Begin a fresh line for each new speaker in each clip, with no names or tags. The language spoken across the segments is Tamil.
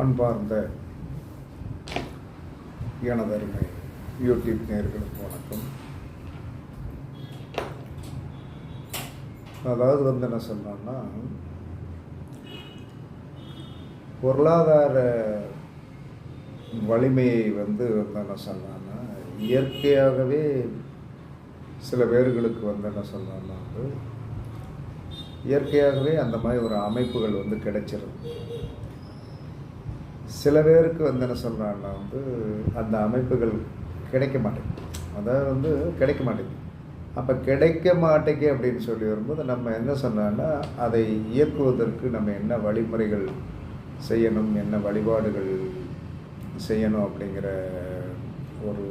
அன்பார்ந்த எனதருமை யூடியூப் நேயர்களுக்கு வணக்கம். அதாவது என்ன சொன்னோம்னா, பொருளாதார வலிமையை என்ன சொன்னோம்னா, இயற்கையாகவே சில பேர்களுக்கு என்ன சொன்னோம்னா இயற்கையாகவே அந்த மாதிரி ஒரு அமைப்புகள் கிடைச்சிரும். சில பேருக்கு என்ன சொல்கிறாங்கன்னா அந்த அமைப்புகள் கிடைக்க மாட்டேங்குது. அதாவது கிடைக்க மாட்டேங்குது. அப்போ கிடைக்க மாட்டேங்க அப்படின்னு சொல்லி வரும்போது நம்ம என்ன சொன்னோன்னா, அதை இயக்குவதற்கு நம்ம என்ன வழிமுறைகள் செய்யணும், என்ன வழிபாடுகள் செய்யணும் அப்படிங்கிற ஒரு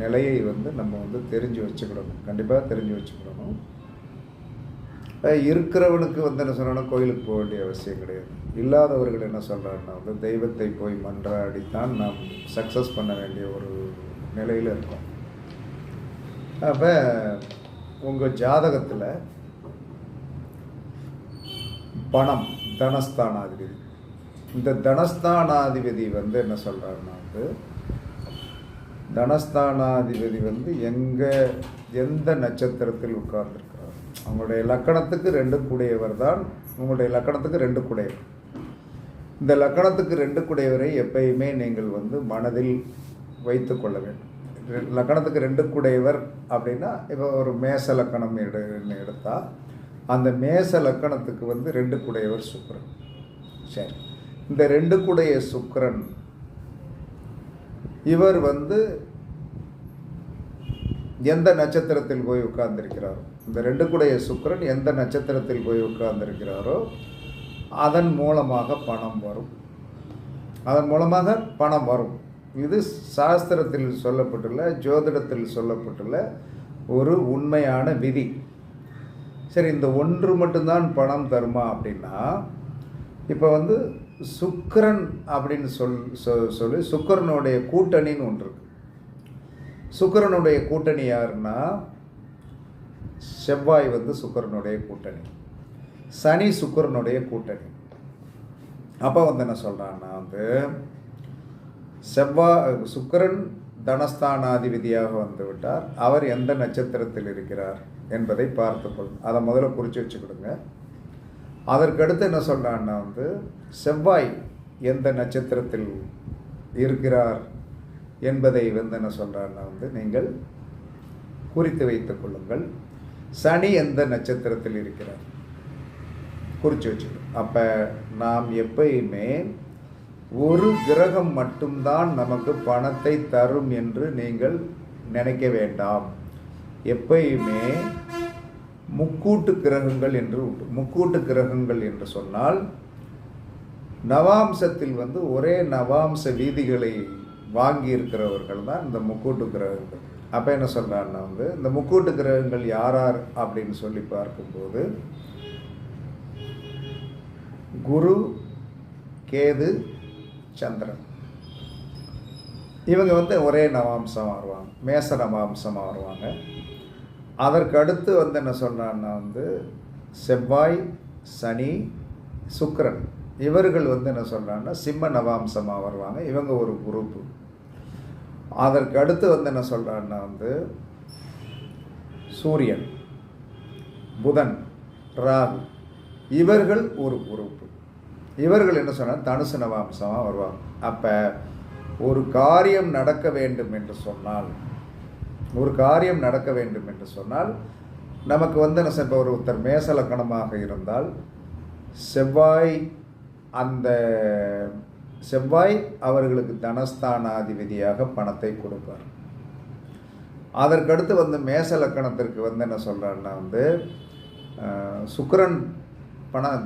நிலையை நம்ம தெரிஞ்சு வச்சுக்கிடணும். கண்டிப்பாக தெரிஞ்சு வச்சுக்கிடணும். இருக்கிறவனுக்கு என்ன சொன்னோன்னா, கோயிலுக்கு போக வேண்டிய அவசியம் கிடையாது. இல்லாதவர்கள் என்ன சொல்கிறாங்கன்னா தெய்வத்தை போய் மன்றாடித்தான் நாம் சக்ஸஸ் பண்ண வேண்டிய ஒரு நிலையில் இருக்கோம். அப்போ உங்கள் ஜாதகத்தில் பணம் தனஸ்தானாதிபதி, இந்த தனஸ்தானாதிபதி என்ன சொல்கிறாருன்னா தனஸ்தானாதிபதி எந்த நட்சத்திரத்தில் உட்கார்ந்துருக்கிறார், அவங்களுடைய லக்கணத்துக்கு 2 கூடையவர் தான். உங்களுடைய லக்கணத்துக்கு 2 கூடையவர். இந்த லக்கணத்துக்கு 2 கூடையவரை எப்பயுமே நீங்கள் மனதில் வைத்து கொள்ள வேண்டும். லக்கணத்துக்கு 2 கூடையவர் அப்படின்னா, இப்போ ஒரு மேச லக்கணம் எடுத்தால் அந்த மேச லக்கணத்துக்கு 2 கூடையவர் சுக்கிரன். சரி, இந்த 2 கூடைய சுக்கிரன் இவர் எந்த நட்சத்திரத்தில் போய் உட்கார்ந்திருக்கிறாரோ, இந்த 2 கூடைய சுக்கிரன் எந்த நட்சத்திரத்தில் போய் உட்கார்ந்திருக்கிறாரோ அதன் மூலமாக பணம் வரும். அதன் மூலமாக பணம் வரும். இது சாஸ்திரத்தில் சொல்லப்பட்டுள்ள, ஜோதிடத்தில் சொல்லப்பட்டுள்ள ஒரு உண்மையான விதி. சரி, இந்த ஒன்று மட்டும்தான் பணம் தருமா அப்படின்னா, இப்போ சுக்கிரன் அப்படின்னு சொல்லி சுக்கிரனுடைய கூட்டணின்னு ஒன்று இருக்கு. சுக்கிரனுடைய கூட்டணி யாருன்னா, செவ்வாய் சுக்கிரனுடைய கூட்டணி, சனி சுக்கிரனுடைய கூட்டணி. அப்போ என்ன சொல்கிறான்னா சுக்கிரன் தனஸ்தானாதிபதியாக விட்டார். அவர் எந்த நட்சத்திரத்தில் இருக்கிறார் என்பதை பார்த்துக்கொள்ளும். அதை முதல்ல குறித்து வச்சுக்கிடுங்க. அதற்கடுத்து என்ன சொல்கிறான்னா செவ்வாய் எந்த நட்சத்திரத்தில் இருக்கிறார் என்பதை என்ன சொல்கிறான்னா நீங்கள் குறித்து வைத்துக் கொள்ளுங்கள். சனி எந்த நட்சத்திரத்தில் இருக்கிறார் குறித்து வச்சுக்கணும். அப்போ நாம் எப்பயுமே ஒரு கிரகம் மட்டும்தான் நமக்கு பணத்தை தரும் என்று நீங்கள் நினைக்க வேண்டாம். எப்பயுமே முக்கூட்டு கிரகங்கள் என்று உண்டு. முக்கூட்டு கிரகங்கள் என்று சொன்னால், நவாம்சத்தில் ஒரே நவாம்ச வீதிகளை வாங்கி இருக்கிறவர்கள் தான் இந்த முக்கூட்டு கிரகங்கள். அப்போ என்ன சொல்கிறான்னா இந்த முக்கூட்டு கிரகங்கள் யார் அப்படின்னு சொல்லி பார்க்கும்போது, குரு, கேது, சந்திரன், இவங்க ஒரே நவாம்சமாக வருவாங்க, மேச நவாம்சமாக வருவாங்க. அதற்கு அடுத்து என்ன சொல்கிறான்னா செவ்வாய், சனி, சுக்கிரன், இவர்கள் என்ன சொல்கிறாங்கன்னா சிம்ம நவாம்சமாக வருவாங்க. இவங்க ஒரு குரூப்பு. அதற்கு அடுத்து என்ன சொல்கிறான்னா சூரியன், புதன், ராகு, இவர்கள் ஒரு குரூப்பு. இவர்கள் என்ன சொன்னால் தனுசு நவாம்சமாக வருவாங்க. அப்போ ஒரு காரியம் நடக்க வேண்டும் என்று சொன்னால் நமக்கு இப்போ ஒருத்தர் மேச லக்கணமாக இருந்தால் செவ்வாய் அவர்களுக்கு தனஸ்தானாதிபதியாக பணத்தை கொடுப்பார். அதற்கடுத்து மேச லக்கணத்திற்கு என்ன சொல்கிறான்னா சுக்கிரன்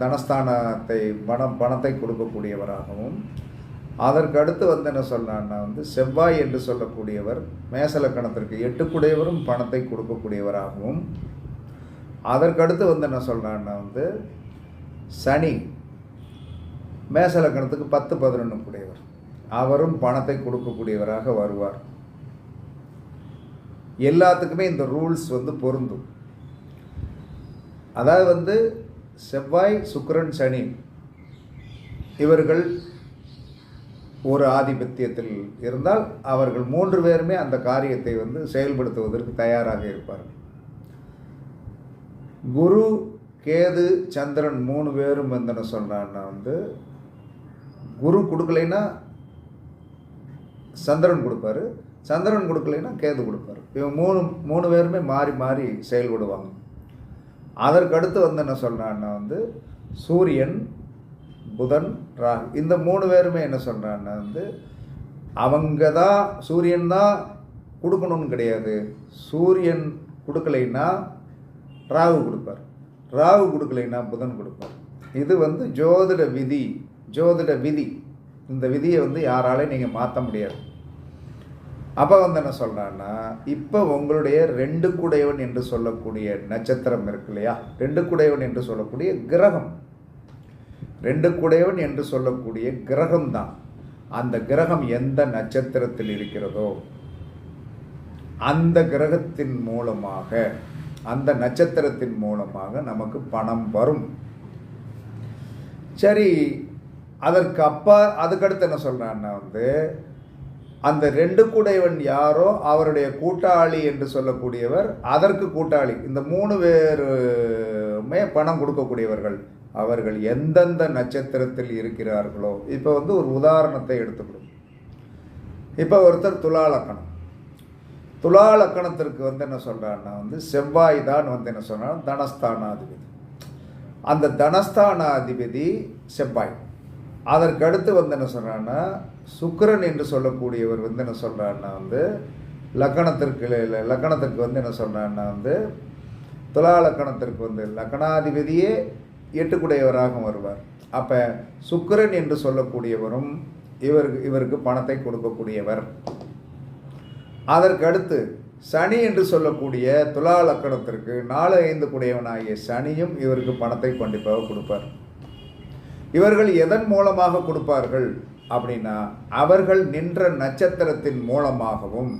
தனஸ்தானத்தை பணத்தை கொடுக்கக்கூடியவராகவும், அதற்கு அடுத்து என்ன சொல்கிறான்னா செவ்வாய் என்று சொல்லக்கூடியவர் மேசலக்கணத்திற்கு 8 கூடையவரும் பணத்தை கொடுக்கக்கூடியவராகவும், அதற்கடுத்து என்ன சொல்கிறான்னா சனி மேசலக்கணத்துக்கு 10, 11 கூடையவர், அவரும் பணத்தை கொடுக்கக்கூடியவராக வருவார். எல்லாத்துக்குமே இந்த ரூல்ஸ் பொருந்தும். அதாவது செவ்வாய், சுக்கிரன், சனி இவர்கள் ஒரு ஆதிபத்தியத்தில் இருந்தால் அவர்கள் 3 பேருமே அந்த காரியத்தை செயல்படுத்துவதற்கு தயாராக இருப்பார்கள். குரு, கேது, சந்திரன் 3 பேரும் என்ன சொல்கிறான்னா குரு கொடுக்கலைன்னா சந்திரன் கொடுப்பாரு, சந்திரன் கொடுக்கலைன்னா கேது கொடுப்பாரு. இவங்க 3 பேருமே மாறி மாறி செயல்படுவாங்க. அதற்கடுத்து என்ன சொல்கிறான்னா சூரியன், புதன், ராகு இந்த 3 பேருமே என்ன சொல்கிறான்னா அவங்க தான் சூரியன் தான் கொடுக்கணும்னு கிடையாது. சூரியன் கொடுக்கலைன்னா ராகு கொடுப்பார், ராகு கொடுக்கலைன்னா புதன் கொடுப்பார். இது ஜோதிட விதி. ஜோதிட விதி. இந்த விதியை யாராலையும் நீங்கள் மாற்ற முடியாது. அப்போ என்ன சொல்கிறான்னா, இப்போ உங்களுடைய 2 குடையவன் என்று சொல்லக்கூடிய நட்சத்திரம் இருக்கு இல்லையா, 2 குடையவன் என்று சொல்லக்கூடிய கிரகம், 2 குடையவன் என்று சொல்லக்கூடிய கிரகம்தான். அந்த கிரகம் எந்த நட்சத்திரத்தில் இருக்கிறதோ அந்த கிரகத்தின் மூலமாக, அந்த நட்சத்திரத்தின் மூலமாக நமக்கு பணம் வரும். சரி, அதுக்கடுத்து என்ன சொல்கிறான்னா அந்த 2 குடையவன் யாரோ அவருடைய கூட்டாளி என்று சொல்லக்கூடியவர், அதற்கு கூட்டாளி, இந்த 3 பேருமே பணம் கொடுக்கக்கூடியவர்கள் அவர்கள் எந்தெந்த நட்சத்திரத்தில் இருக்கிறார்களோ. இப்போ ஒரு உதாரணத்தை எடுத்துக்கணும். இப்போ ஒருத்தர் துலா லக்கணம், துலா லக்கணத்திற்கு என்ன சொல்கிறான்னா செவ்வாய் தான் என்ன சொல்கிறான் தனஸ்தானாதிபதி. அந்த தனஸ்தானாதிபதி செவ்வாய். அதற்கடுத்து என்ன சொல்கிறான்னா சுக்கிரன் என்று சொல்லக்கூடியவர் என்ன சொல்கிறான்னா லக்கணத்திற்கு என்ன சொல்கிறான்னா துலா லக்கணத்திற்கு லக்கணாதிபதியே 8 குடையவராக வருவார். அப்போ சுக்கிரன் என்று சொல்லக்கூடியவரும் இவருக்கு பணத்தை கொடுக்கக்கூடியவர். அதற்கடுத்து சனி என்று சொல்லக்கூடிய துலா லக்கணத்திற்கு 4, 5 குடையவனாகிய சனியும் இவருக்கு பணத்தை கண்டிப்பாக கொடுப்பார். இவர்கள் எதன் மூலமாக கொடுப்பார்கள் அப்படின்னா, அவர்கள் நின்ற நட்சத்திரத்தின் மூலமாகவும்,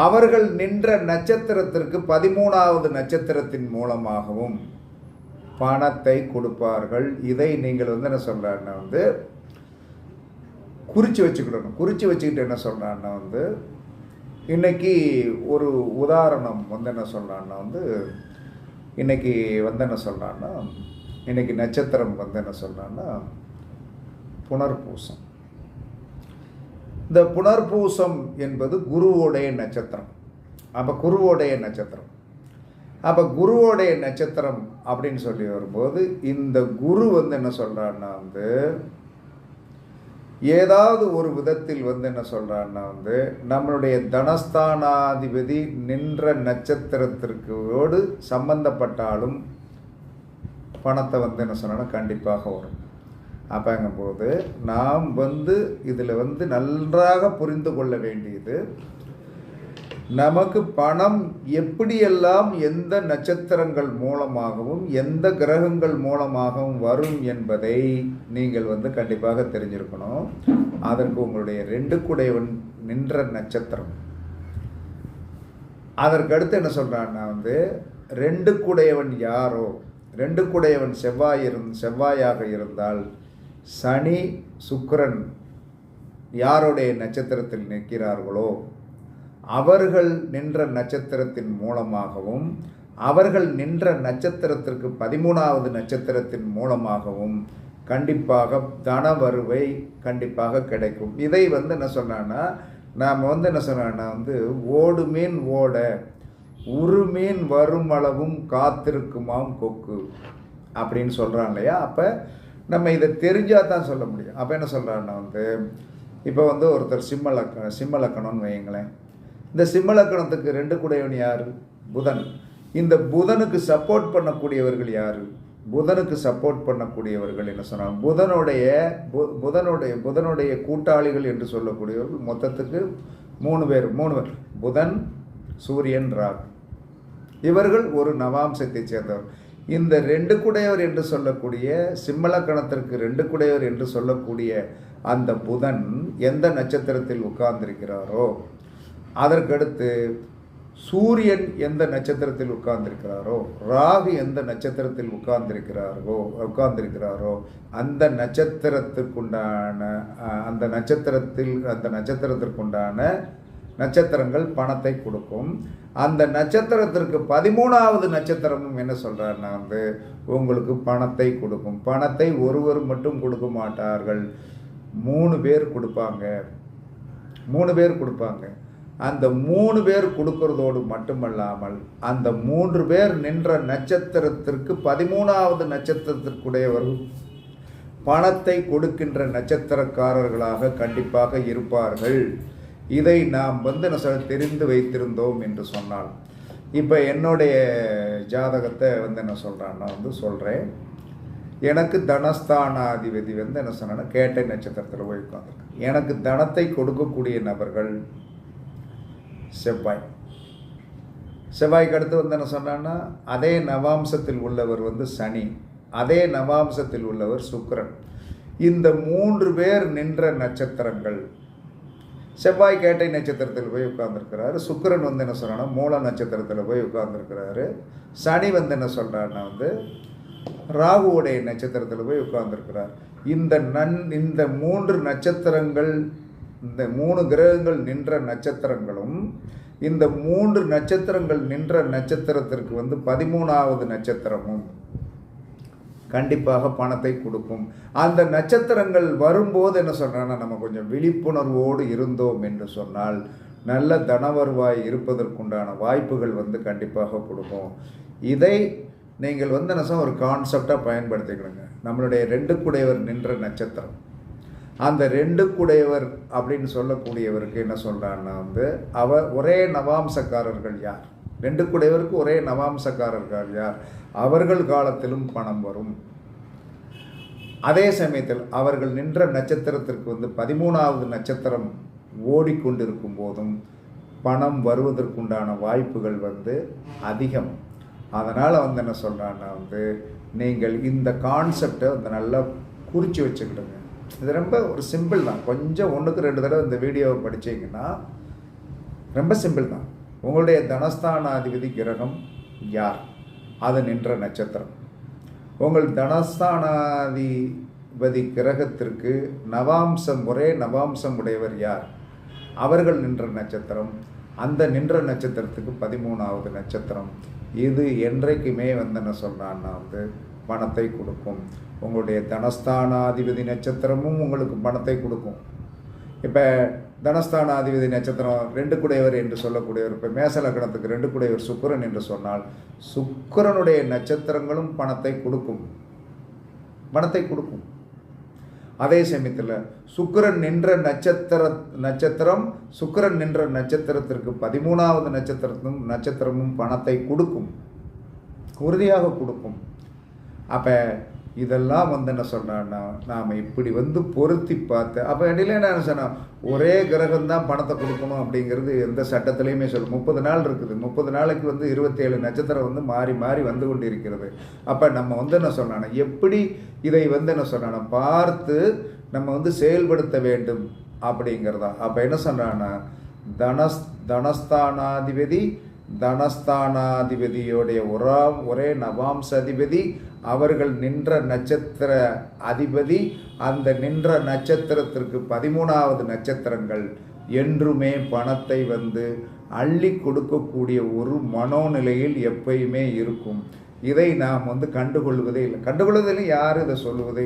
அவர்கள் நின்ற நட்சத்திரத்திற்கு 13வது நட்சத்திரத்தின் மூலமாகவும் பணத்தை கொடுப்பார்கள். இதை நீங்கள் என்ன சொல்கிறான்னா குறித்து வச்சுக்கிடணும். குறித்து வச்சுக்கிட்டு என்ன சொல்கிறான்னா இன்னைக்கு ஒரு உதாரணம் என்ன சொல்கிறான்னா இன்னைக்கு என்ன சொல்கிறான்னா இன்னைக்கு நட்சத்திரம் என்ன சொல்கிறான்னா புனர்பூசம். இந்த புனர்பூசம் என்பது குருவோடைய நட்சத்திரம். அப்போ குருவோடைய நட்சத்திரம், அப்போ குருவோடைய நட்சத்திரம் அப்படின்னு சொல்லி வரும்போது இந்த குரு என்ன சொல்கிறான்னா ஏதாவது ஒரு விதத்தில் என்ன சொல்கிறான்னா நம்மளுடைய தனஸ்தானாதிபதி நின்ற நட்சத்திரத்திற்கோடு சம்பந்தப்பட்டாலும் பணத்தை என்ன சொன்னா கண்டிப்பாக வரும். அப்போங்கும்போது நாம் இதில் நன்றாக புரிந்து கொள்ள வேண்டியது, நமக்கு பணம் எப்படியெல்லாம் எந்த நட்சத்திரங்கள் மூலமாகவும் எந்த கிரகங்கள் மூலமாகவும் வரும் என்பதை நீங்கள் கண்டிப்பாக தெரிஞ்சிருக்கணும். அதற்கு உங்களுடைய 2 குடையவன் நின்ற நட்சத்திரம். அதற்கடுத்து என்ன சொல்கிறான்னா 2 குடையவன் யாரோ, 2 குடையவன் செவ்வாயாக இருந்தால் சனி, சுக்கிரன் யாருடைய நட்சத்திரத்தில் நிற்கிறார்களோ அவர்கள் நின்ற நட்சத்திரத்தின் மூலமாகவும், அவர்கள் நின்ற நட்சத்திரத்திற்கு 13வது நட்சத்திரத்தின் மூலமாகவும் கண்டிப்பாக தன வருவை கண்டிப்பாக கிடைக்கும். இதை என்ன சொன்னான்னா, நாம் என்ன சொன்னான்னா ஓடு மீன் ஓட ஒரு மீன் வரும் அளவும் காத்திருக்குமாம் கொக்கு அப்படின்னு சொல்கிறான் இல்லையா. அப்போ நம்ம இதை தெரிஞ்சால் தான் சொல்ல முடியும். அப்போ என்ன சொல்கிறான்னா இப்போ ஒருத்தர் சிம்ம லக்கணம்னு வையுங்களேன். இந்த சிம்ம லக்கணத்துக்கு 2 குடையவன் யார்? புதன். இந்த புதனுக்கு சப்போர்ட் பண்ணக்கூடியவர்கள் யார்? புதனுக்கு சப்போர்ட் பண்ணக்கூடியவர்கள் என்ன சொன்னாங்க, புதனுடைய கூட்டாளிகள் என்று சொல்லக்கூடியவர்கள் மொத்தத்துக்கு 3 பேர். புதன், சூரியன், ராகு. இவர்கள் ஒரு நவாம்சத்தை சேர்ந்தவர். இந்த 2 குடையவர் என்று சொல்லக்கூடிய சிம்மலக்கணத்திற்கு 2 குடையவர் என்று சொல்லக்கூடிய அந்த புதன் எந்த நட்சத்திரத்தில் உட்கார்ந்திருக்கிறாரோ அதற்கடுத்து சூரியன் எந்த நட்சத்திரத்தில் உட்கார்ந்திருக்கிறாரோ, ராகு எந்த நட்சத்திரத்தில் உட்கார்ந்திருக்கிறாரோ அந்த நட்சத்திரத்திற்குண்டான அந்த நட்சத்திரத்திற்குண்டான நட்சத்திரங்கள் பணத்தை கொடுக்கும். அந்த நட்சத்திரத்திற்கு 13வது நட்சத்திரமும் என்ன சொல்கிறாருன்னா உங்களுக்கு பணத்தை கொடுக்கும். பணத்தை ஒருவர் மட்டும் கொடுக்க மாட்டார்கள், 3 பேர் கொடுப்பாங்க. 3 பேர் கொடுப்பாங்க. அந்த 3 பேர் கொடுக்கறதோடு மட்டுமல்லாமல் அந்த 3 பேர் நின்ற நட்சத்திரத்திற்கு 13வது நட்சத்திரத்திற்குடையவர்கள் பணத்தை கொடுக்கின்ற நட்சத்திரக்காரர்களாக கண்டிப்பாக இருப்பார்கள். இதை நாம் தெரிந்து வைத்திருந்தோம் என்று சொன்னால், இப்போ என்னுடைய ஜாதகத்தை என்ன சொல்கிறான்னா சொல்கிறேன். எனக்கு தனஸ்தானாதிபதி என்ன சொன்னா கேட்டை நட்சத்திரத்தில் போய் உட்காந்துருக்கு. எனக்கு தனத்தை கொடுக்கக்கூடிய நபர்கள் செவ்வாய்க்கு அடுத்து என்ன சொன்னான்னா அதே நவாம்சத்தில் உள்ளவர் சனி, அதே நவாம்சத்தில் உள்ளவர் சுக்கிரன். இந்த 3 பேர் நின்ற நட்சத்திரங்கள். செவ்வாய் கேட்டை நட்சத்திரத்தில் போய் உட்கார்ந்துருக்கிறாரு. சுக்கிரன் என்ன சொல்கிறான்னா மூல நட்சத்திரத்தில் போய் உட்கார்ந்துருக்கிறாரு. சனி என்ன சொல்கிறான்னா ராகுவுடைய நட்சத்திரத்தில் போய் உட்கார்ந்துருக்கிறார். இந்த 3 நட்சத்திரங்கள், இந்த 3 கிரகங்கள் நின்ற நட்சத்திரங்களும் இந்த 3 நட்சத்திரங்கள் நின்ற நட்சத்திரத்திற்கு 13வது நட்சத்திரமும் கண்டிப்பாக பணத்தை கொடுக்கும். அந்த நட்சத்திரங்கள் வரும்போது என்ன சொல்கிறாங்கன்னா நம்ம கொஞ்சம் விழிப்புணர்வோடு இருந்தோம் என்று சொன்னால் நல்ல தனவருவாய் இருப்பதற்குண்டான வாய்ப்புகள் கண்டிப்பாக கொடுக்கும். இதை நீங்கள் ஒரு கான்செப்டாக பயன்படுத்திக்கணுங்க. நம்மளுடைய 2 குடையவர் நின்ற நட்சத்திரம், அந்த 2 குடையவர் அப்படின்னு சொல்லக்கூடியவருக்கு என்ன சொல்கிறான்னா அவர் ஒரே நவாம்சக்காரர்கள் யார், 2 குடையவருக்கு ஒரே நவாம்சக்காரர்கள் யார், அவர்கள் காலத்திலும் பணம் வரும். அதே சமயத்தில் அவர்கள் நின்ற நட்சத்திரத்திற்கு 13வது நட்சத்திரம் ஓடிக்கொண்டிருக்கும் போதும் பணம் வருவதற்குண்டான வாய்ப்புகள் அதிகம். அதனால் என்ன சொல்கிறான்னா நீங்கள் இந்த கான்செப்டை நல்லா குறித்து வச்சுக்கிடுங்க. இது ரொம்ப ஒரு சிம்பிள் தான். கொஞ்சம் 1க்கு 2 தடவை இந்த வீடியோவை படித்தீங்கன்னா ரொம்ப சிம்பிள் தான். உங்களுடைய தனஸ்தானாதிபதி கிரகம் யார், அது நின்ற நட்சத்திரம். உங்கள் தனஸ்தானாதிபதி கிரகத்திற்கு நவாம்சம், ஒரே நவாம்சம் உடையவர் யார், அவர்கள் நின்ற நட்சத்திரம். அந்த நின்ற நட்சத்திரத்துக்கு 13வது நட்சத்திரம். இது என்றைக்குமே என்ன சொல்கிறான்னா பணத்தை கொடுக்கும். உங்களுடைய தனஸ்தானாதிபதி நட்சத்திரமும் உங்களுக்கு பணத்தை கொடுக்கும். இப்போ தனஸ்தானாதிபதி நட்சத்திரம் 2 குடையவர் என்று சொல்லக்கூடியவர், இப்போ மேச லக்னத்துக்கு 2 குடையவர் சுக்கிரன் என்று சொன்னால் சுக்கிரனுடைய நட்சத்திரங்களும் பணத்தை கொடுக்கும். அதே சமயத்தில் சுக்கிரன் நின்ற நட்சத்திரம் சுக்கிரன் நின்ற நட்சத்திரத்திற்கு 13வது நட்சத்திரமும் பணத்தை கொடுக்கும், உறுதியாக கொடுக்கும். அப்போ இதெல்லாம் என்ன சொல்கிறான்னா நாம் இப்படி பொருத்தி பார்த்து, அப்போ இடையில என்ன சொன்னால் ஒரே கிரகம்தான் பணத்தை கொடுக்கணும் அப்படிங்கிறது எந்த சட்டத்திலையுமே 30 நாள் இருக்குது. 30 நாளைக்கு 27 நட்சத்திரம் மாறி மாறி கொண்டு இருக்கிறது. அப்போ நம்ம என்ன சொன்னான்னா எப்படி இதை என்ன சொன்னான்னா பார்த்து நம்ம செயல்படுத்த வேண்டும் அப்படிங்கிறதா. அப்போ என்ன சொன்னான்னா தனஸ்தானாதிபதியோடைய ஒரே நவாம்ச அதிபதி, அவர்கள் நின்ற நட்சத்திர அதிபதி, அந்த நின்ற நட்சத்திரத்திற்கு 13வது நட்சத்திரங்கள் என்றுமே பணத்தை அள்ளி கொடுக்கக்கூடிய ஒரு மனோநிலையில் எப்பயுமே இருக்கும். இதை நாம் கண்டுகொள்வதே இல்லை. கண்டுகொள்வதில் யாரும் இதை சொல்லுவதே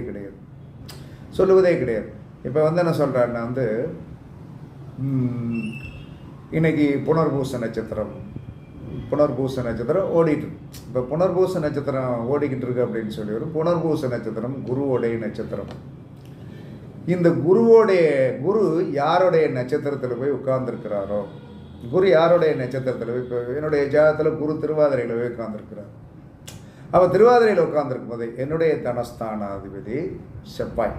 கிடையாது. இப்போ என்ன சொல்கிறாருன்னா இன்னைக்கு புனர்பூச நட்சத்திரம் ஓடிட்டு, இப்போ புனர்பூச நட்சத்திரம் ஓடிக்கிட்டு இருக்கு அப்படின்னு சொல்லி வரும். புனர்பூச நட்சத்திரம் குருவோடைய நட்சத்திரம். இந்த குரு யாருடைய நட்சத்திரத்தில் போய் உட்கார்ந்துருக்கிறாரோ, குரு யாருடைய நட்சத்திரத்தில் போய், இப்போ என்னுடைய ஜாதகத்தில் குரு திருவாதிரையில் போய் உட்கார்ந்துருக்கிறார். அவள் திருவாதிரையில் உட்கார்ந்துருக்கும் போது என்னுடைய தனஸ்தானாதிபதி செவ்வாய்,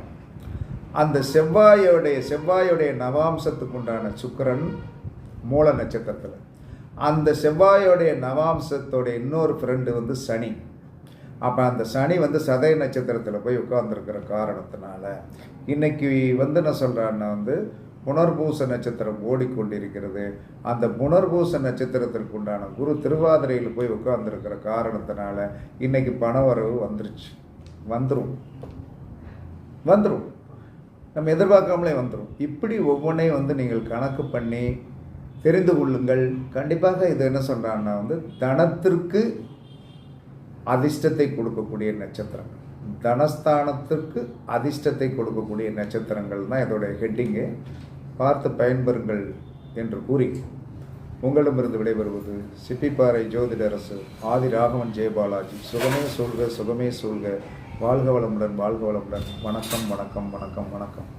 அந்த செவ்வாயோடைய நவாம்சத்துக்கு உண்டான சுக்கிரன் மூல நட்சத்திரத்தில், அந்த செவ்வாயோடைய நவாம்சத்தோடைய இன்னொரு ஃப்ரெண்டு சனி. அப்போ அந்த சனி சதய நட்சத்திரத்தில் போய் உட்கார்ந்துருக்கிற காரணத்தினால இன்னைக்கு என்ன சொல்கிறான்னா புனர்பூச நட்சத்திரம் ஓடிக்கொண்டிருக்கிறது. அந்த புனர்பூச நட்சத்திரத்திற்கு உண்டான குரு திருவாதிரையில் போய் உட்கார்ந்துருக்கிற காரணத்தினால இன்னைக்கு பணவரவு வந்துருச்சு. வந்துடும் நம்ம எதிர்பார்க்காமலே வந்துடும். இப்படி ஒவ்வொன்றையும் நீங்கள் கணக்கு பண்ணி தெரிந்து கொள்ளுங்கள். கண்டிப்பாக இது என்ன சொல்கிறான்னா தனத்திற்கு அதிர்ஷ்டத்தை கொடுக்கக்கூடிய நட்சத்திரங்கள், தனஸ்தானத்திற்கு அதிர்ஷ்டத்தை கொடுக்கக்கூடிய நட்சத்திரங்கள் தான் இதோடைய ஹெட்டிங்கு. பார்த்து பயன்பெறுங்கள் என்று கூறி உங்களிடமிருந்து விடைபெறுவது சிப்பிப்பாறை ஜோதிடரசு ஆதி ராகவன் ஜெயபாலாஜி. சுகமே சூழ்க, சுகமே சூழ்க. வாழ்க வளமுடன், வாழ்க வளமுடன். வணக்கம், வணக்கம், வணக்கம், வணக்கம்.